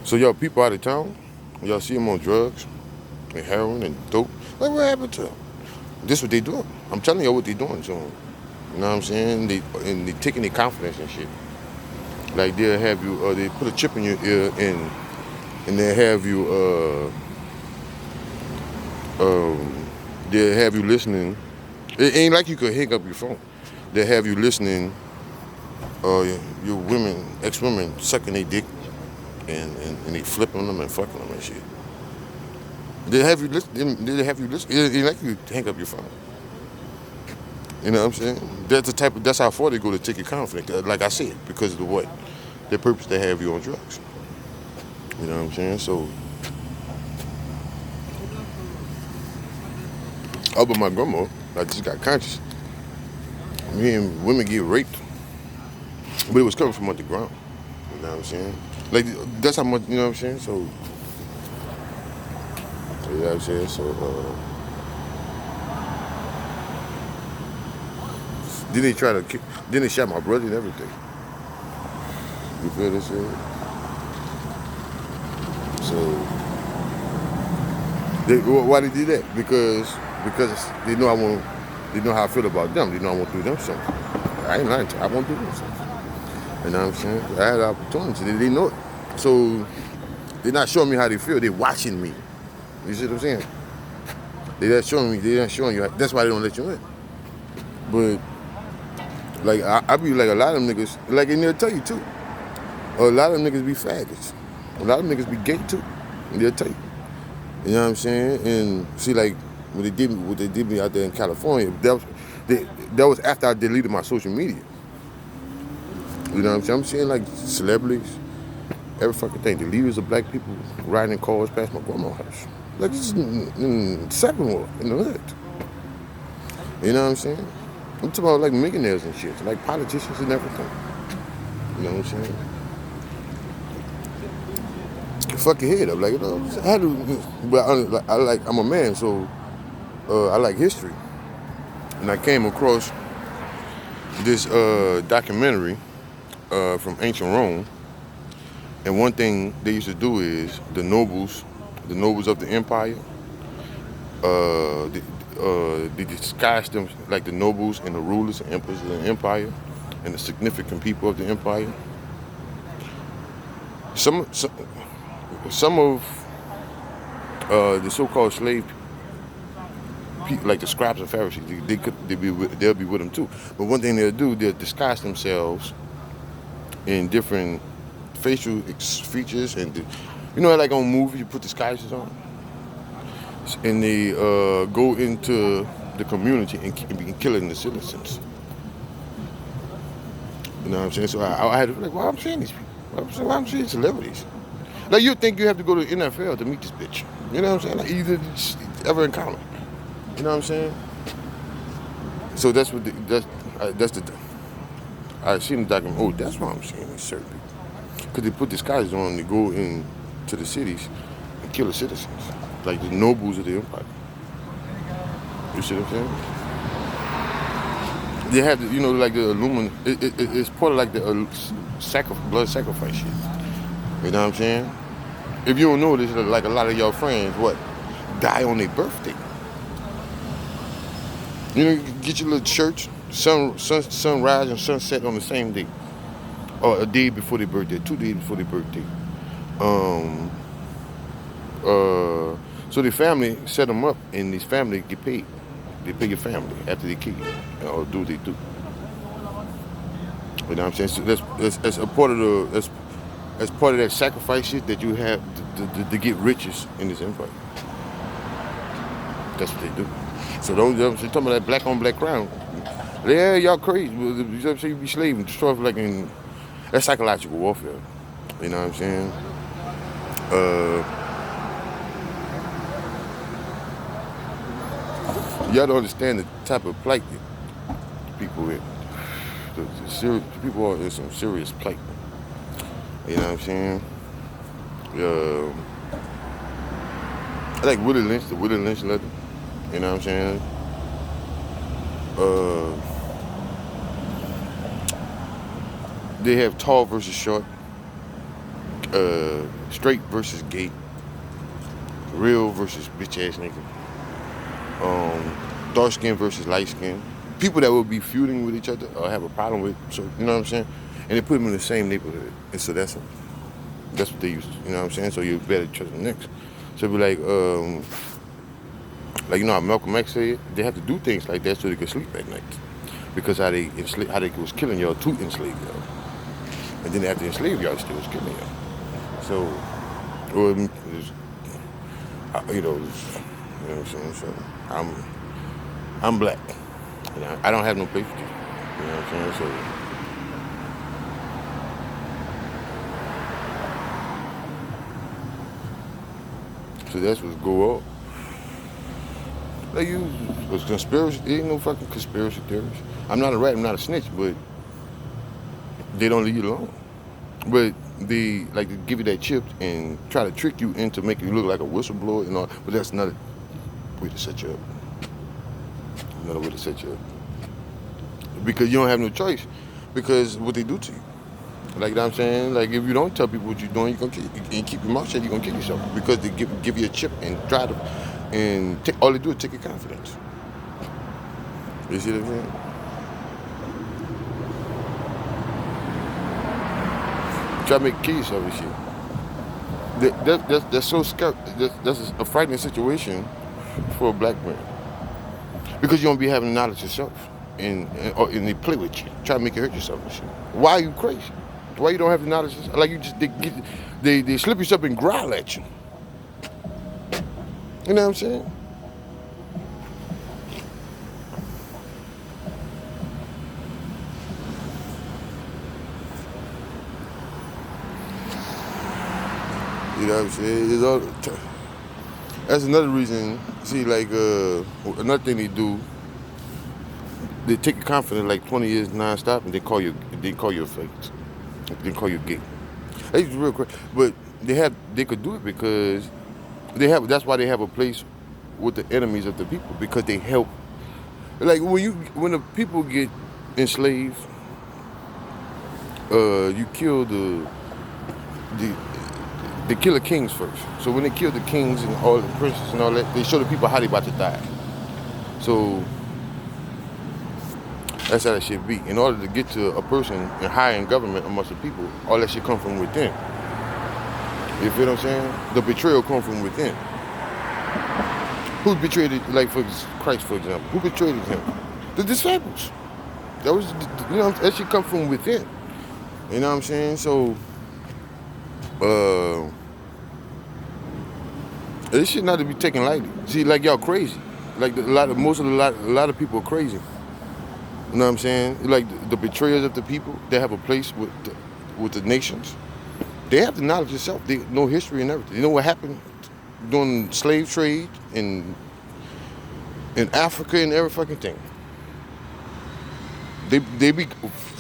So y'all people out of town, y'all see them on drugs and heroin and dope. Like what happened to them? This what they doing. I'm telling y'all what they doing to them. You know what I'm saying? They taking their confidence and shit. Like they'll have you, they put a chip in your ear and they'll have you, they'll have you listening. It ain't like you could hang up your phone. They'll have you listening. Your women, ex-women, sucking their dick and they flipping them and fucking them and shit. They have you listen. They have you listen. It ain't like you hang up your phone. You know what I'm saying? That's the type of. That's how far they go to take your confidence. Like I said, because of the what, their purpose they have you on drugs. You know what I'm saying? So, other than my grandma, I just got conscious. Me and women get raped, but it was coming from underground. You know what I'm saying? Like that's how much. You know what I'm saying? So, you know what I'm saying? So, then they try to. Then they shot my brother and everything. You feel this shit? So, why they did that? Because they know I want. They know how I feel about them. They know I want to do them something. I ain't lying to you. I want to do them something. You know what I'm saying? I had the opportunity. They know it. So they're not showing me how they feel. They're watching me. You see what I'm saying? They're not showing me. They're not showing you. That's why they don't let you in. But like I be like a lot of them niggas. Like and they'll tell you too. A lot of them niggas be faggots. A lot of them niggas be gay too. And they'll tell you. You know what I'm saying? And see, like what they did me out there in California. That was after I deleted my social media. You know what I'm saying? I'm saying like celebrities, every fucking thing. The leaders of black people riding in cars past my grandma's house. Like this is in Second World in the hood. You know what I'm saying? I'm talking about like millionaires and shit, like politicians and everything. You know what I'm saying? Fuck your head up, like you know. How do? But I'm a man, so I like history, and I came across this documentary from ancient Rome. And one thing they used to do is the nobles of the empire, they disguised them like the nobles and the rulers and emperors of the empire and the significant people of the empire. Some some, some of the so-called slave people, like the scribes and Pharisees, they'll be with them too. But one thing they'll do, they'll disguise themselves in different facial features and you know like on movies you put disguises on and they go into the community and begin killing the citizens. You know what I'm saying? So I had to like, why I'm seeing these people? Why I'm seeing celebrities? Like you think you have to go to the NFL to meet this bitch? You know what I'm saying? Like either ever encounter. You know what I'm saying? So that's the I seen the document. Oh, that's why I'm seeing these certain people because they put disguises on and they go into the cities and kill the citizens, like the nobles of the empire. You see what I'm saying? They have, you know, like the aluminum. It's part of like the blood sacrifice shit. You know what I'm saying? If you don't know this, like a lot of your friends, what die on their birthday. You know, you get your little church, sunrise and sunset on the same day, or a day before their birthday, 2 days before their birthday. Um, so the family set them up, and this family get paid. They pay your family after they kill you, or do what they do. You know what I'm saying? So that's a part of that's part of that sacrifice shit that you have to get riches in this empire. That's what they do. So don't you talking about that black on black crime? Yeah, y'all crazy. You know what I'm saying? You be slave and destroy like in that's psychological warfare. You know what I'm saying? Y'all don't understand the type of plight that people in. The people are in some serious plight. You know what I'm saying? Uh, I like Willie Lynch, the Willie Lynch letter. You know what I'm saying? Uh, they have tall versus short. straight versus gay, real versus bitch ass nigga, dark skin versus light skin, people that will be feuding with each other or have a problem with, so you know what I'm saying, and they put them in the same neighborhood, and so that's what they used to, you know what I'm saying. So you better trust them next. So it'd be like you know how Malcolm X said, they have to do things like that so they can sleep at night, because how they was killing y'all to enslave y'all, and then after enslave y'all, still was killing y'all. So, well, you know what I'm saying. So I'm black. You know, I don't have no place to. You know what I'm saying. So that's what's go up. Like you, was conspiracy. There ain't no fucking conspiracy theories. I'm not a rat. I'm not a snitch. But they don't leave you alone. But they like to give you that chip and try to trick you into making you look like a whistleblower and all. But that's another way to set you up. Another way to set you up. Because you don't have no choice. Because what they do to you. Like what I'm saying, like if you don't tell people what you're doing, you're gonna keep your mouth shut, you're gonna kill yourself. Because they give you a chip and try to, and all they do is take your confidence. You see what I'm saying? Try to kill yourself and shit. That's so scary. That's a frightening situation for a black man. Because you don't be having knowledge yourself, and they play with you, try to make you hurt yourself and shit. Why are you crazy? Why you don't have the knowledge? Like you just they slip yourself and growl at you. You know what I'm saying? You know what I'm saying? That's another reason. See, like another thing they do. They take your confidence like 20 years non-stop, and they call you a fake. They call you gay. It's real crazy. But they could do it because that's why they have a place with the enemies of the people, because they help. Like when the people get enslaved, you kill they kill the kings first. So when they kill the kings and all the princes and all that, they show the people how they about to die. So that's how that shit be. In order to get to a person and high in government amongst the people, all that shit come from within. You feel what I'm saying? The betrayal come from within. Who betrayed it? Like for Christ, for example, who betrayed him? The disciples. That was, that shit come from within. You know what I'm saying? So, this shit not to be taken lightly. See, like y'all crazy. Like a lot of people are crazy. You know what I'm saying? Like the betrayers of the people, they have a place with the nations. They have the knowledge itself. They know history and everything. They know what happened during slave trade in Africa and every fucking thing. They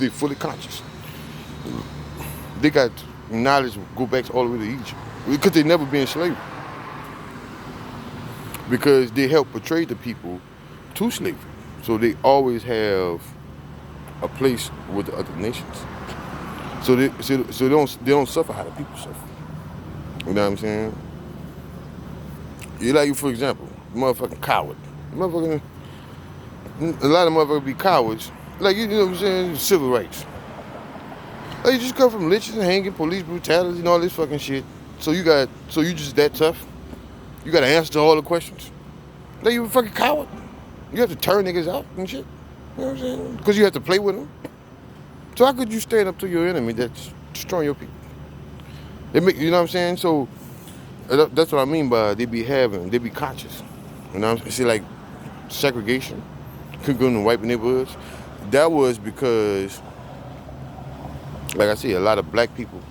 fully conscious. They got knowledge go back all the way to Egypt because they never been enslaved. Because they help portray the people to slavery. So they always have a place with the other nations. So they don't suffer how the people suffer. You know what I'm saying? You like, for example, motherfucking coward. A lot of motherfuckers be cowards. Like, you know what I'm saying? Civil rights. Like, you just come from lynching, hanging, police brutality, and all this fucking shit. So you just that tough? You got to answer to all the questions? Like, you a fucking coward? You have to turn niggas out and shit. You know what I'm saying? Because you have to play with them. So how could you stand up to your enemy that's destroying your people? You know what I'm saying? So that's what I mean by they be conscious. You know what I'm saying? See, like segregation, couldn't go in the white neighborhoods. That was because, like I say, a lot of black people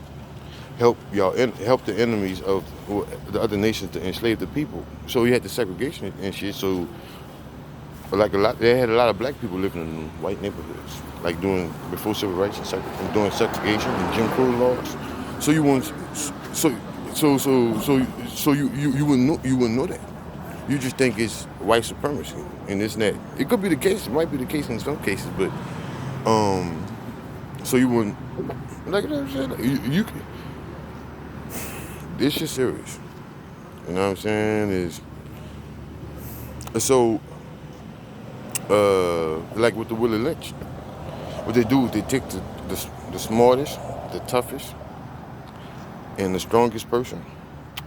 help the enemies of the other nations to enslave the people. So you had the segregation and shit. So they had a lot of black people living in white neighborhoods, like before civil rights and doing segregation and Jim Crow laws. So you wouldn't, you wouldn't know that. You just think it's white supremacy and this and that. It could be the case. It might be the case in some cases, but so you wouldn't, like you know what I'm saying? this shit serious. You know what I'm saying? Is so like with the Willie Lynch, what they do is they take the smartest, the toughest, and the strongest person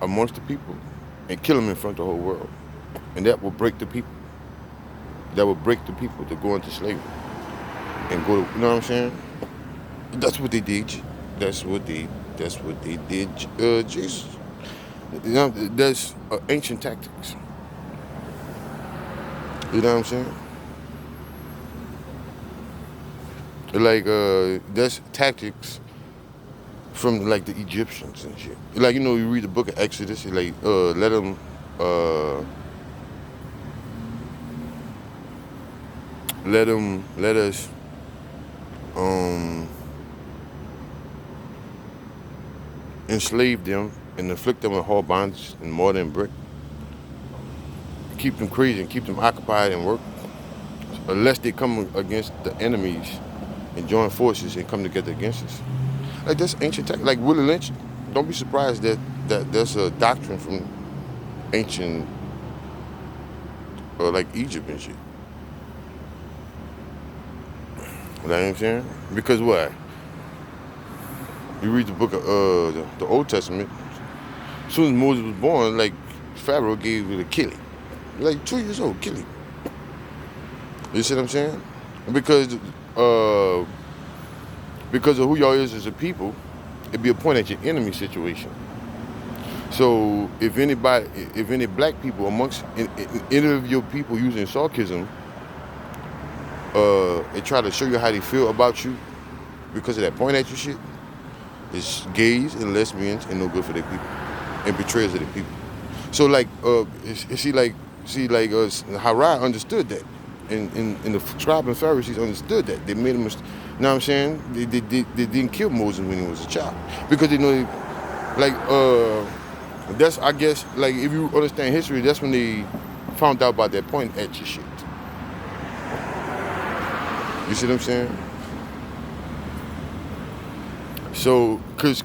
amongst the people and kill them in front of the whole world. And that will break the people. That will break the people to go into slavery and go to, you know what I'm saying? That's what they did. That's what they did, Jesus. You know, that's ancient tactics. You know what I'm saying? Like, that's tactics from like the Egyptians and shit. Like, you know, you read the book of Exodus, you like, let us, enslave them and inflict them with hard bondage and mortar and brick. Keep them crazy and keep them occupied and work, unless they come against the enemies and join forces and come together against us. Like that's ancient tech. Like Willie Lynch, don't be surprised that that's a doctrine from ancient, like Egypt and shit. You know what I'm saying? Because what? You read the book of the Old Testament. As soon as Moses was born, like Pharaoh gave it a killing. Like 2 years old, killing. You see what I'm saying? Because of who y'all is as a people, it'd be a point at your enemy situation. So if any black people amongst any of your people using sarcasm, and try to show you how they feel about you because of that point at you shit, it's gays and lesbians and no good for their people and betrayers of their people. So like, Harai understood that, and the scribes and Pharisees understood that. They made a mistake. You know what I'm saying? They didn't kill Moses when he was a child because they know, like, that's, I guess, like if you understand history, that's when they found out about that point at your shit. You see what I'm saying? So, cause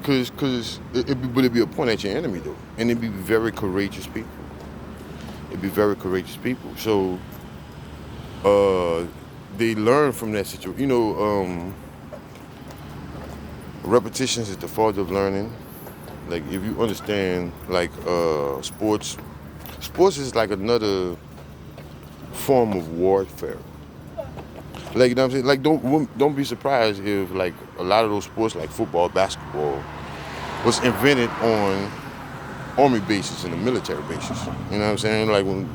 it'd be a point at your enemy though, and it'd be very courageous people. It'd be very courageous people. So, they learn from that situation. You know, repetitions is the father of learning. Like if you understand, like sports is like another form of warfare. Like, you know what I'm saying? Like, don't be surprised if, like, a lot of those sports, like football, basketball, was invented on army bases and the military bases. You know what I'm saying? Like, when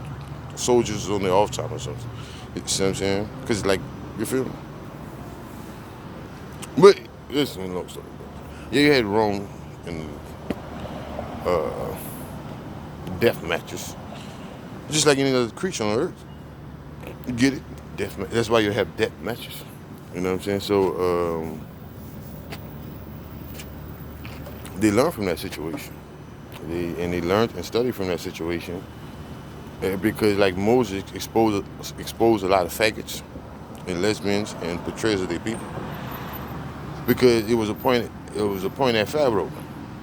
soldiers was on their off time or something. You see what I'm saying? Because, like, you feel me? But, listen, no story. Yeah, you had Rome and death matches. Just like any other creature on Earth. You get it? That's why you have death matches. You know what I'm saying? So they learn from that situation. They learned and studied from that situation because, like, Moses exposed a lot of faggots and lesbians and betrayers of their people. Because it was a point at Pharaoh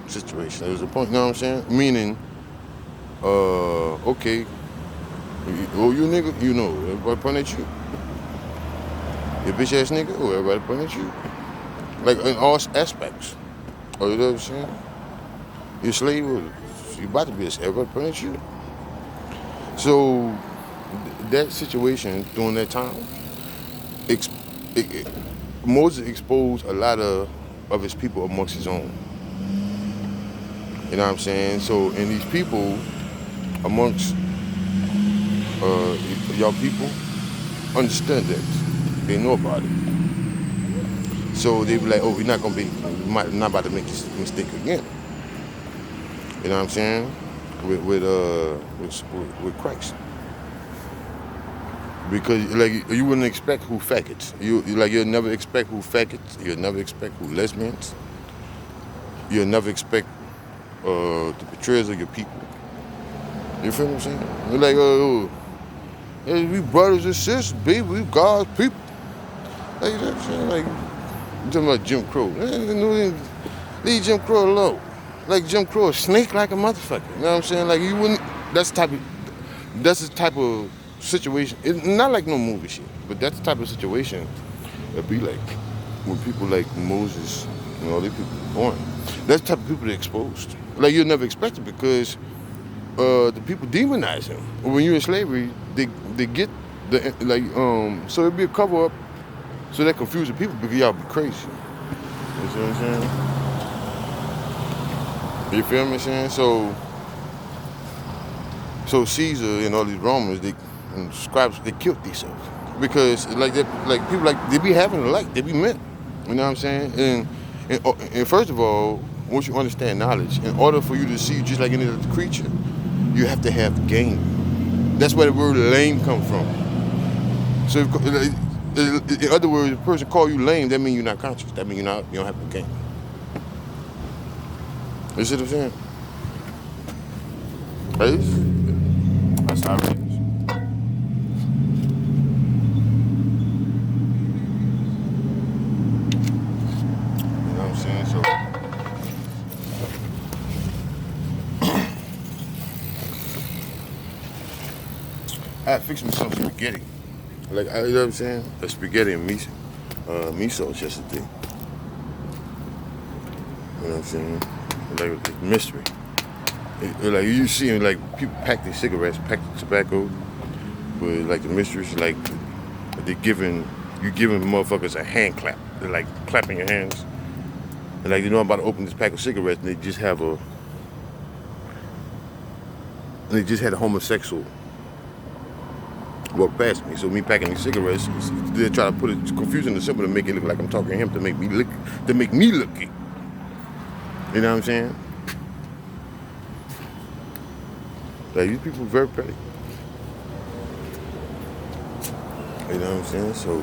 situation. It was a point. You know what I'm saying? Meaning, okay, you nigga, you know, everybody point at you. You bitch ass nigga, everybody point at you. Like in all aspects. Oh, you know what I'm saying? You're a slave, you about to be a slave, everybody point at you. So that situation during that time, Moses exposed a lot of his people amongst his own. You know what I'm saying? So, and these people amongst y'all people understand that. They know about it. So they be like, oh, we're not about to make this mistake again. You know what I'm saying? With Christ. Because like you wouldn't expect who faggots. You'll never expect who faggots. You'll never expect who lesbians. You'll never expect the betrayers of your people. You feel what I'm saying? You're like, hey, we brothers and sisters, baby, we God's people. Like, you know what I'm saying? Like, you talking about Jim Crow. Leave Jim Crow alone. like Jim Crow, a snake like a motherfucker. You know what I'm saying? Like you wouldn't. That's the type of situation. It's not like no movie shit, but that's the type of situation that be like when people like Moses and all these people born. That's the type of people they exposed. Like you'll never expect it because the people demonize him. When you're in slavery, they get the so it'd be a cover up so that confuse the people because y'all be crazy. You see what I'm saying? You feel me saying? So Caesar and all these Romans, and scribes, they killed themselves because like people like they be having a light, they be meant. You know what I'm saying? And first of all, once you understand knowledge, in order for you to see just like any other creature, you have to have game. That's where the word lame come from. So in other words, if a person call you lame, that means you're not conscious. That means you don't have no game. You see what I'm saying? That's how it is. You know what I'm saying? So I had fixed me some spaghetti. Like you know what I'm saying? A spaghetti and miso yesterday. You know what I'm saying? Like a mystery. Like you see, like people pack their cigarettes, pack the tobacco, but like the mysteries, like you giving motherfuckers a hand clap. They're like clapping your hands. And like I'm about to open this pack of cigarettes, and they just had a homosexual walk past me. So me packing these cigarettes, they try to put it confusing the symbol to make it look like I'm talking to him to make me look it. You know what I'm saying? Like these people are very petty. You know what I'm saying? So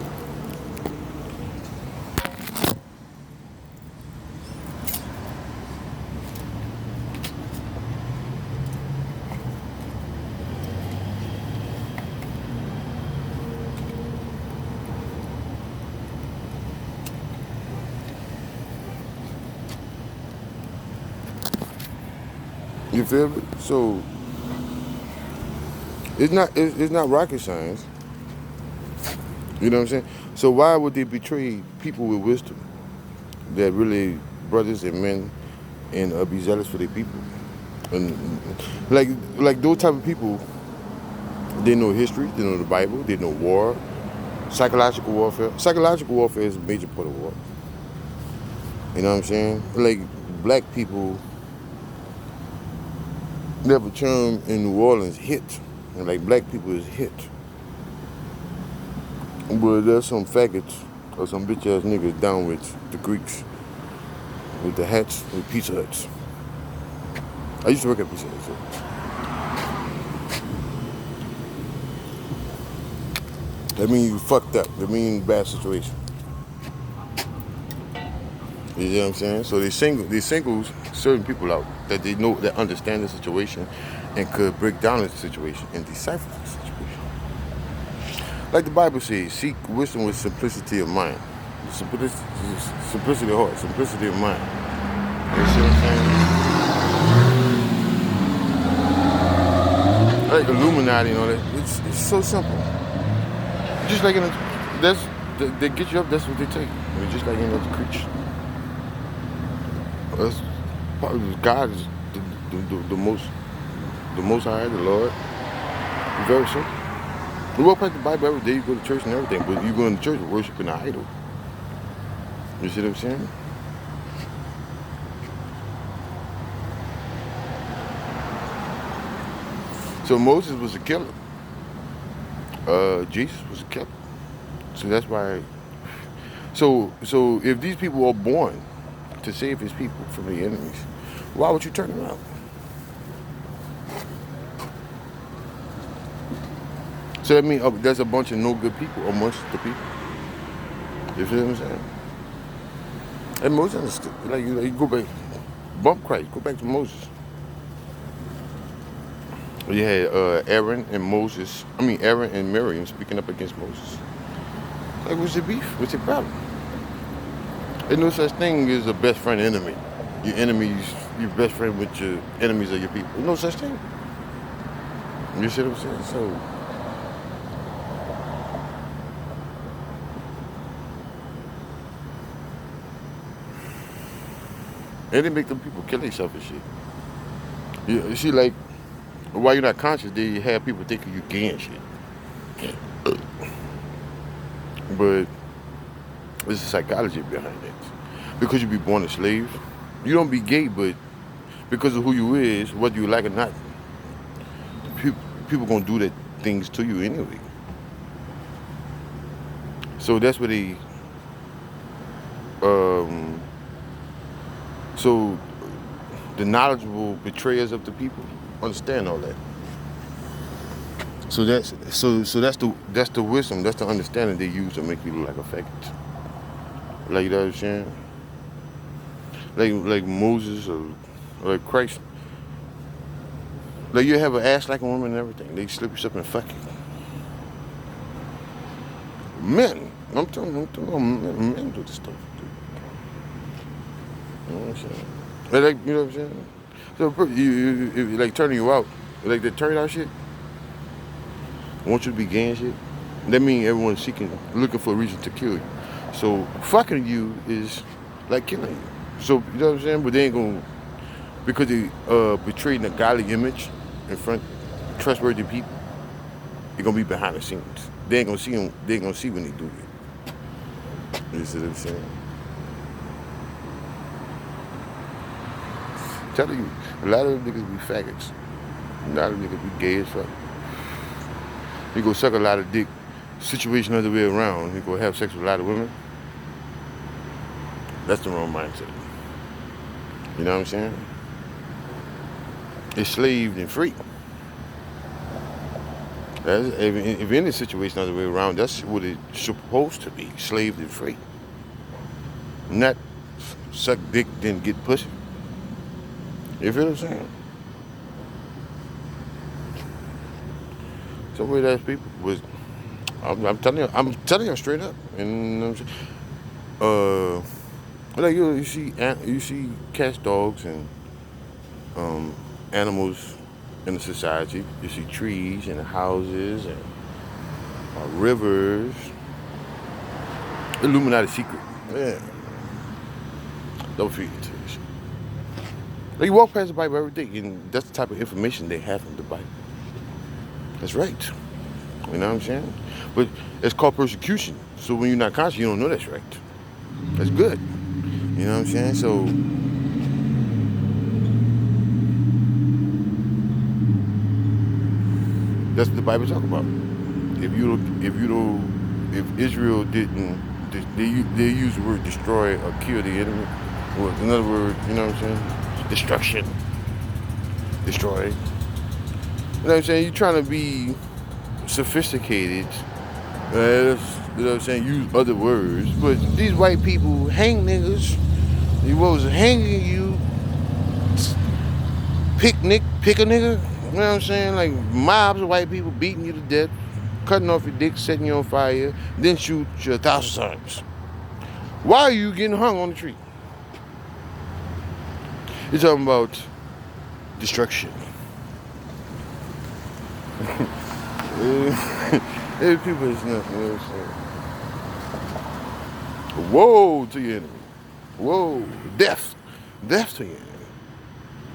you feel me? So it's not rocket science. You know what I'm saying? So why would they betray people with wisdom that really brothers and men and be zealous for their people? And like those type of people, they know history, they know the Bible, they know war, psychological warfare. Psychological warfare is a major part of war. You know what I'm saying? Like black people, they have a term in New Orleans, hit. And like black people is hit. But there's some faggots or some bitch ass niggas down with the Greeks, with the hats, with Pizza Huts. I used to work at Pizza Hut. So. That means you fucked up. That means bad situation. You know what I'm saying? So they singles certain people out that they know, that understand the situation and could break down the situation and decipher the situation. Like the Bible says, seek wisdom with simplicity of mind. Simplicity of heart, simplicity of mind. You see what I'm saying? Like Illuminati and all that. It's so simple. Just like they get you up, that's what they take. It's just like any other creature. That's God is the most high, the Lord. It's very simple. We walk past the Bible every day, you go to church and everything, but you go to church worshiping an idol. You see what I'm saying? So Moses was a killer. Jesus was a killer. So that's why. So if these people are born to save his people from the enemies, why would you turn around? So that means there's a bunch of no good people amongst the people. You feel what I'm saying? And Moses understood. Like you go back, bump Christ, go back to Moses. You had Aaron and Miriam speaking up against Moses. Like, what's your beef? What's your problem? There's no such thing as a best friend enemy. Your enemies your best friend with your enemies of your people. No such thing. You see what I'm saying? So and they make them people kill themselves and shit. You see, like while you're not conscious, they have people thinking you gay and shit. But there's a psychology behind it. Because you be born a slave, you don't be gay, but because of who you is, whether you like it or not, people gonna do that things to you anyway. So that's what they. Um, so the knowledgeable betrayers of the people understand all that. So that's the wisdom, that's the understanding they use to make you look like a faggot. Like you know what I'm saying? Like Moses or like Christ. Like you have an ass like a woman and everything. They slip you up and fuck you. Men. I'm talking about men do this stuff. Dude. You know what I'm saying? Like, you know what I'm saying? So if like turning you out, like the turn out shit, want you to be gay and shit, that means everyone's looking for a reason to kill you. So fucking you is like killing you. So you know what I'm saying? But they ain't gonna, because they betrayed a godly image in front of trustworthy people. They're gonna be behind the scenes. They ain't gonna see them. They ain't gonna see when they do it. You see what I'm saying? I'm telling you, a lot of them niggas be faggots. A lot of niggas be gay as fuck. You go suck a lot of dick. Situation other way around. You go have sex with a lot of women. That's the wrong mindset. You know what I'm saying? It's slaved and free. If any situation other way around, that's what it's supposed to be, slaved and free. Not suck dick, then get pussy. You feel what I'm saying? Some weird ass people was, I'm telling you straight up. And like you see cats, dogs, and animals in the society. You see trees and houses and rivers. Illuminati secret. Yeah. Don't feed it to you. Like you walk past the Bible every day, and that's the type of information they have from the Bible. That's right. You know what I'm saying? But it's called persecution. So when you're not conscious, you don't know that's right. That's good. You know what I'm saying? So that's what the Bible talk about. If Israel didn't, they use the word destroy or kill the enemy. Well, in other words, you know what I'm saying? Destruction. Destroy. You know what I'm saying? You're trying to be sophisticated. You know what I'm saying? Use other words. But these white people hang niggas. They was hanging you. Pick a nigga. You know what I'm saying? Like mobs of white people beating you to death, cutting off your dick, setting you on fire, then shoot you 1,000 times. Why are you getting hung on the tree? You're talking about destruction. People is nothing, you know what I'm saying? Woe to your enemy. Whoa, death. Death to your enemy.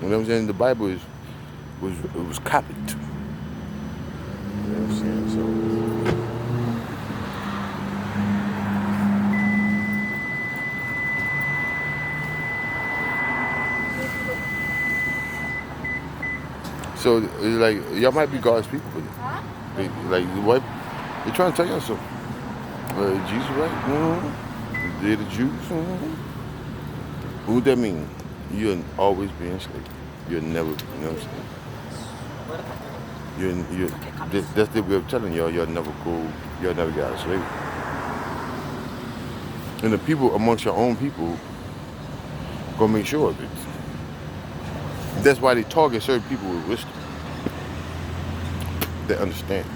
You know what I'm saying? The Bible was copied. You know what I'm saying? So it's like y'all might be God's people, but like what they're trying to tell y'all something. Jesus, right? Mm-hmm. They're the Jews. Mm-hmm. What would that mean? You'll always be enslaved. You'll never, you know what I'm saying? That's the way of telling y'all. You'll never get out of slavery. And the people amongst your own people gonna make sure of it. That's why they target certain people with wisdom. They understand.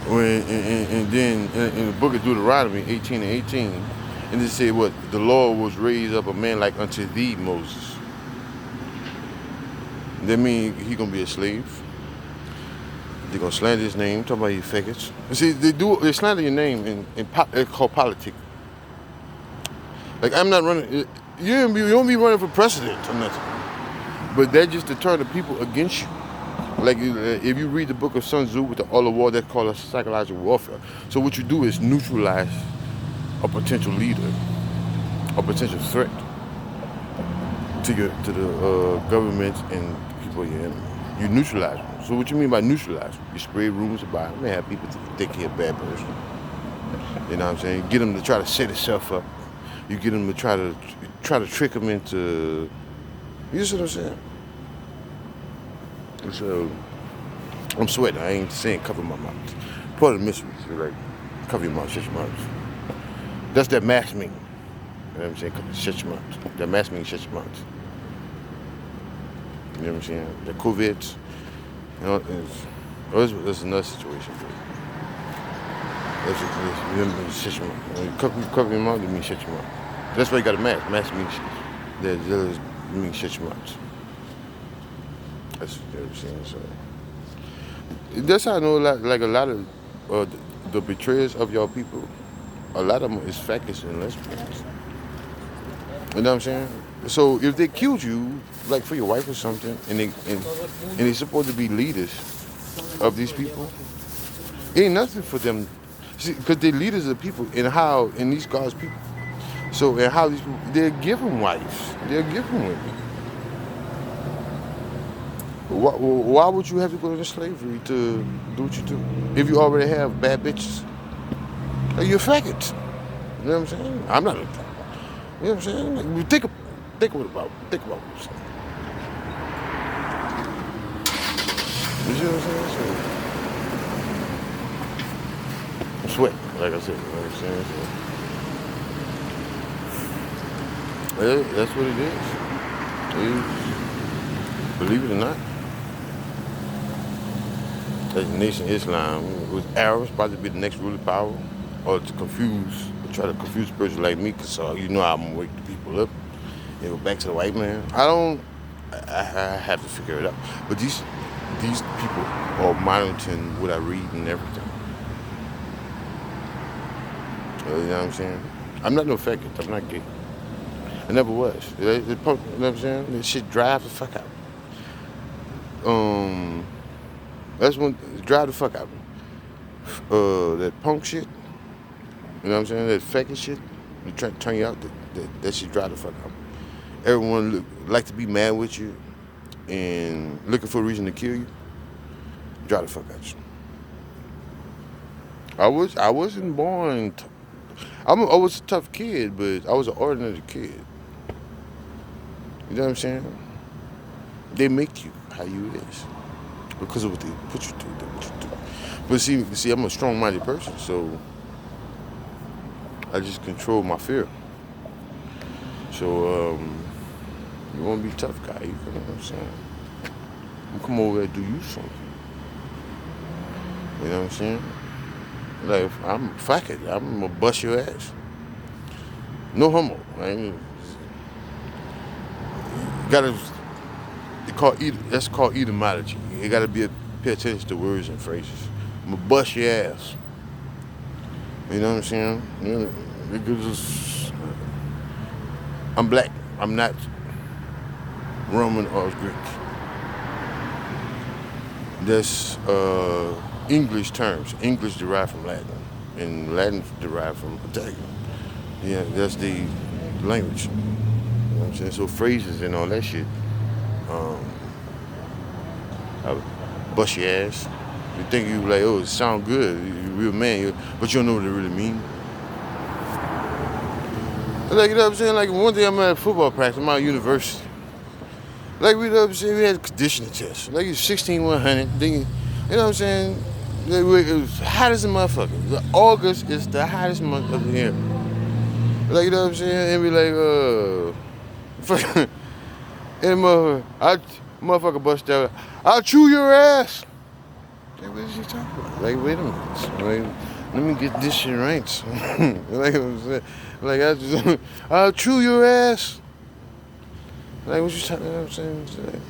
And then in the book of Deuteronomy 18:18, And they say what? The Lord was raised up a man like unto thee, Moses. That mean he gonna be a slave. They're gonna slander his name, talk about you faggots. You see, they slander your name it's called politics. Like I'm not running. You don't be running for president or nothing. But that just deter the people against you. Like if you read the book of Sun Tzu with the Art of War, that's called a psychological warfare. So what you do is neutralize a potential leader, a potential threat to the government and people you're enemy. You neutralize them. So what you mean by neutralize them? You spread rumors about them. Have people think he's a bad person. You know what I'm saying? Get them to try to set itself up. You get them to try to trick them into. You see what I'm saying? So I'm sweating. I ain't saying cover my mouth. Part of the mystery is like cover your mouth, shut your mouth. That's that mask meaning. You know what I'm saying? Shut your mouth. That mask means shut your mouth. You know what I'm saying? The COVID, you know, it's another situation. Shut your mouth. When you cover your mouth, it means shut your mouth. That's why you got a mask. Mask means that means shut your mouth. That's what I'm saying. So that's how I know a lot of the betrayers of your people. A lot of them is faggots and lesbians. You know what I'm saying? So if they killed you, like for your wife or something, and they're supposed to be leaders of these people, it ain't nothing for them. See, because they're leaders of the people, and these God's people. So and how these people, they're given wives, they're given women. Why would you have to go into slavery to do what you do if you already have bad bitches? Like, you're a faggot. You know what I'm saying? I'm not. You know what I'm saying? Like, think about what you're saying. You see what I'm saying? So, I'm sweating, like I said. You know what I'm saying? So, that's what it is. Believe it or not. As Nation Islam, was Arabs about to be the next ruling power, or to try to confuse a person like me, because you know I'm gonna wake the people up and go back to the white man. I have to figure it out. But these people are monitoring what I read and everything. You know what I'm saying? I'm not no faggot. I'm not gay. I never was. You know what I'm saying? This shit drive the fuck out. That's when drive the fuck out of me. That punk shit, you know what I'm saying? That faggot shit, you try to turn you out, that shit drive the fuck out. Everyone like to be mad with you and looking for a reason to kill you. Drive the fuck out you. I wasn't born. I was a tough kid, but I was an ordinary kid. You know what I'm saying? They make you how you is. Because of what they put you through, what you do. But see, I'm a strong-minded person, so I just control my fear. So, you want to be a tough guy, you know what I'm saying? I'm come over there and do you something. You know what I'm saying? Like, fuck it, I'm gonna bust your ass. No homo. That's called etymology. You gotta pay attention to words and phrases. I'm gonna bust your ass. You know what I'm saying? You know, because I'm black. I'm not Roman or Greek. That's English terms. English derived from Latin, and Latin derived from Italian. Yeah, that's the language. You know what I'm saying? So phrases and all that shit. I bust your ass. You think you like, oh, it sound good, you a real man, but you don't know what it really mean. Like, you know what I'm saying? Like, one day I'm at a football practice, I'm at university. Like, you know what I'm saying? We had a conditioning test. Like, it's 16-100. Then, you know what I'm saying? It was hot as a motherfucker. August is the hottest month of the year. Like, you know what I'm saying? And be like, and motherfucker bust out, I'll chew your ass. Like, what is he talking about? Like, wait a minute. Let me get this shit right. Like I'm saying, like I just, I'll chew your ass. Like what you talking? You know what I'm saying?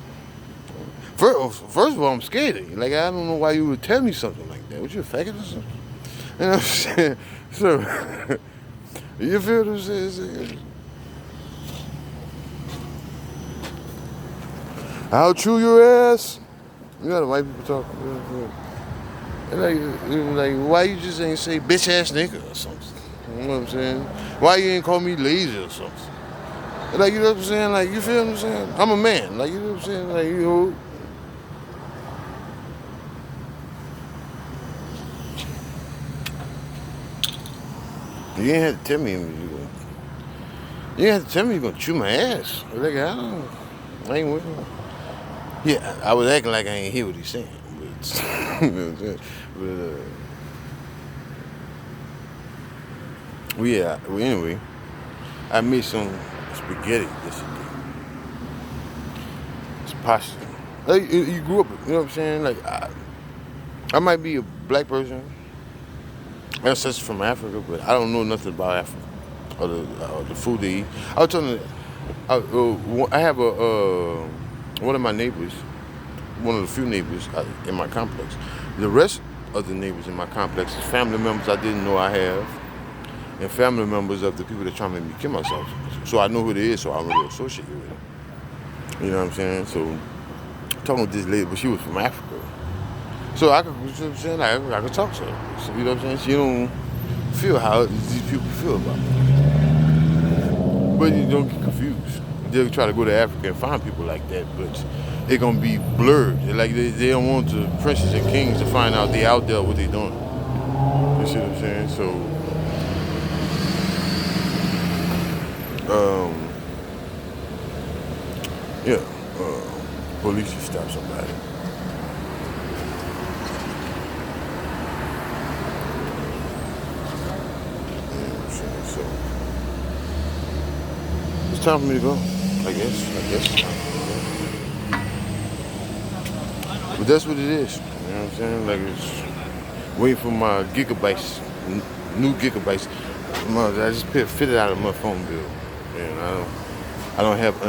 First of all, I'm scared of you. Like I don't know why you would tell me something like that. What you a faggot or something? You know what I'm saying? So you feel what I'm saying? I'll chew your ass. You know the white people talk. Like, why you just ain't say bitch ass nigga or something? You know what I'm saying? Why you ain't call me lazy or something? Like, you know what I'm saying? Like, you feel what I'm saying? I'm a man. Like, you know what I'm saying? Like, you know. You ain't have to tell me you gonna. You ain't have to tell me you gonna chew my ass. Like, I ain't with him. Yeah, I was acting like I ain't hear what he's saying. But, you know what I'm saying? But, yeah, well, anyway, I made some spaghetti yesterday. It's pasta. Like, you grew up, you know what I'm saying? Like, I might be a black person, ancestors from Africa, but I don't know nothing about Africa or the food they eat. I was telling you, I have one of my neighbors, one of the few neighbors in my complex. The rest of the neighbors in my complex is family members I didn't know I have, and family members of the people that try to make me kill myself. So I know who they is, so I don't really associate with them. You know what I'm saying? So talking with this lady, but she was from Africa. So I could, you know what I'm saying? I could talk to her. So, you know what I'm saying? She don't feel how these people feel about me. But you don't get confused. They'll try to go to Africa and find people like that, but they're gonna be blurred. Like they don't want the princes and kings to find out they out there what they doing. You see what I'm saying? So yeah, police should stop somebody. So it's time for me to go. I guess. But that's what it is. You know what I'm saying? Like it's waiting for my gigabytes, new gigabytes. I just fit it out of my phone bill, and I don't have